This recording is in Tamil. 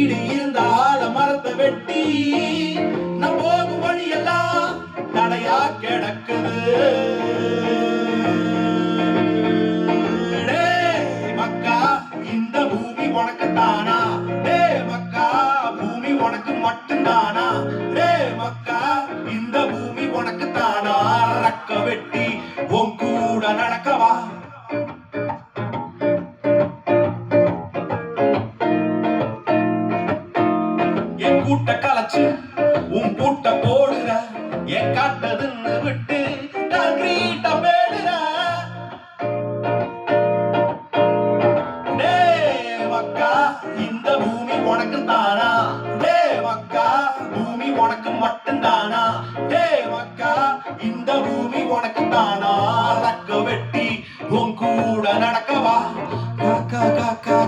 வீடு இருந்தால மரத்தை வெட்டி நம் போகும் வழியெல்லாம் தடையா கிடக்குது. மக்கா இந்த பூமி உனக்கு தானா? மக்கா பூமி உனக்கு மட்டும்தானா? மக்கா இந்த பூமி உனக்கு தானா? ரக்க வெட்டி உன் கூட நடக்கவா? என் கூட்ட கலைச்சு உன் கூட்ட போடுற, என் காட்டதுன்னு விட்டு கான்கிரீட்ட பேடுற. மக்கா இந்த பூமி உனக்கு தானா? மக்கா பூமி உனக்கு மட்டும்தானா? மக்கா இந்த பூமி உனக்கு தானா? ரக்க வெட்டி உன் கூட நடக்கவா? காக்கா காக்கா